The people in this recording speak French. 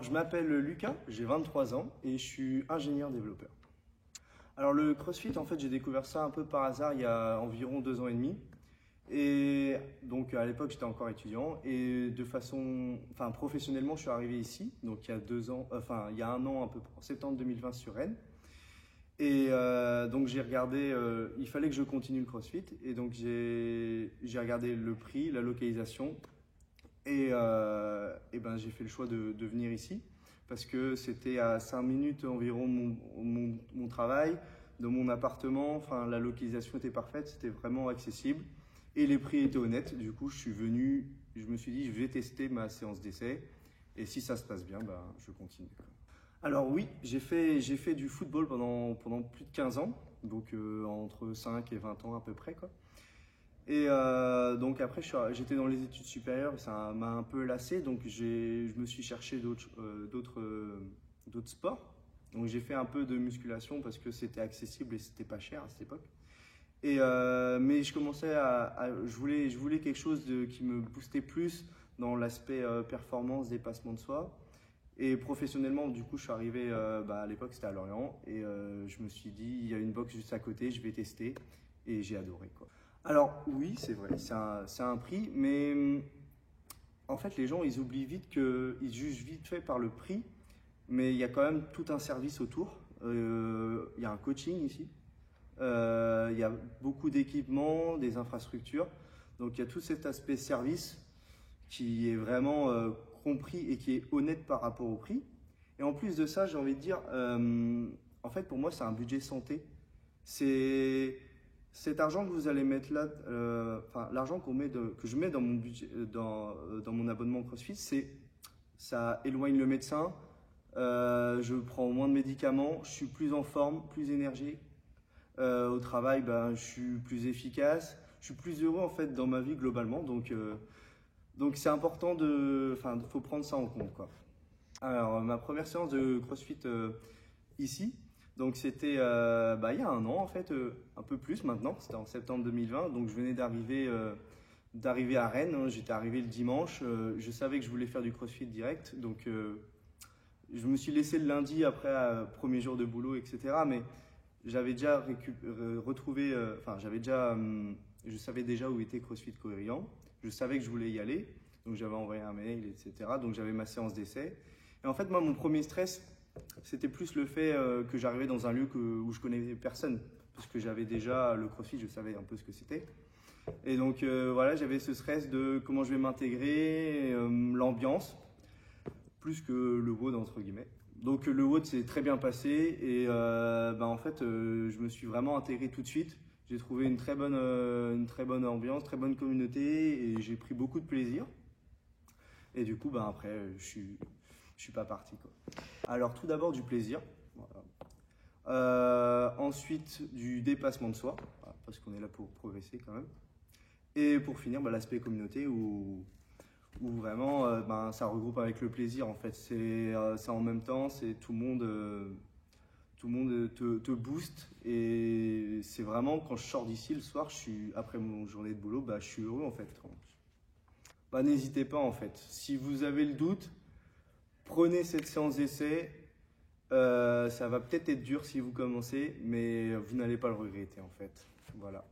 Alors, je m'appelle Lucas, j'ai 23 ans et je suis ingénieur développeur. Alors, le CrossFit, en fait, j'ai découvert ça un peu par hasard il y a environ 2 ans et demi. Et donc, à l'époque, j'étais encore étudiant et professionnellement, je suis arrivé ici, donc il y a 2 ans, il y a 1 an à peu près, en septembre 2020 sur Rennes. Et donc, j'ai regardé, il fallait que je continue le CrossFit et donc j'ai regardé le prix, la localisation. Et ben, j'ai fait le choix de venir ici parce que c'était à 5 minutes environ mon travail, de mon appartement. Enfin, la localisation était parfaite, c'était vraiment accessible et les prix étaient honnêtes. Du coup, je suis venu, je me suis dit, je vais tester ma séance d'essai et si ça se passe bien, ben, je continue. Alors oui, j'ai fait du football pendant plus de 15 ans, donc entre 5 et 20 ans à peu près, quoi. Et donc après, j'étais dans les études supérieures, ça m'a un peu lassé, donc je me suis cherché d'autres sports. Donc j'ai fait un peu de musculation parce que c'était accessible et c'était pas cher à cette époque. Mais je commençais je voulais quelque chose qui me boostait plus dans l'aspect performance, dépassement de soi. Et professionnellement, du coup, je suis arrivé, à l'époque c'était à Lorient, et je me suis dit, il y a une box juste à côté, je vais tester, et j'ai adoré, quoi. Alors oui, c'est vrai, c'est un prix, mais en fait les gens ils oublient vite qu'ils jugent vite fait par le prix, mais il y a quand même tout un service autour. Il y a un coaching ici, il y a beaucoup d'équipements, des infrastructures, donc il y a tout cet aspect service qui est vraiment compris et qui est honnête par rapport au prix. Et en plus de ça, j'ai envie de dire, en fait pour moi c'est un budget santé. C'est cet argent que vous allez mettre là, l'argent que je mets dans mon budget, dans mon abonnement CrossFit, ça éloigne le médecin, je prends moins de médicaments, je suis plus en forme, plus énergique. Au travail, ben, je suis plus efficace, je suis plus heureux en fait dans ma vie globalement. Donc c'est important faut prendre ça en compte, quoi. Alors ma première séance de CrossFit ici. Donc c'était il y a 1 an en fait, un peu plus maintenant, c'était en septembre 2020, donc je venais d'arriver à Rennes, hein. J'étais arrivé le dimanche, je savais que je voulais faire du CrossFit direct, donc je me suis laissé le lundi après, premier jour de boulot, etc. Mais j'avais déjà retrouvé, je savais déjà où était CrossFit Cohérent, je savais que je voulais y aller, donc j'avais envoyé un mail, etc. Donc j'avais ma séance d'essai. Et en fait moi mon premier stress, c'était plus le fait que j'arrivais dans un lieu où je connaissais personne, parce que j'avais déjà le CrossFit, je savais un peu ce que c'était. Et donc voilà, j'avais ce stress de comment je vais m'intégrer, l'ambiance, plus que le WOD entre guillemets. Donc le WOD s'est très bien passé et en fait je me suis vraiment intégré tout de suite. J'ai trouvé une très bonne ambiance, très bonne communauté et j'ai pris beaucoup de plaisir. Et du coup après je suis pas parti, quoi. Alors tout d'abord du plaisir, voilà. Ensuite du dépassement de soi, voilà, parce qu'on est là pour progresser quand même. Et pour finir, l'aspect communauté où vraiment ça regroupe avec le plaisir en fait. C'est en même temps, c'est tout le monde te booste et c'est vraiment quand je sors d'ici le soir, après mon journée de boulot, je suis heureux en fait. N'hésitez pas en fait. Si vous avez le doute, prenez cette séance d'essai. Ça va peut-être être dur si vous commencez, mais vous n'allez pas le regretter en fait. Voilà.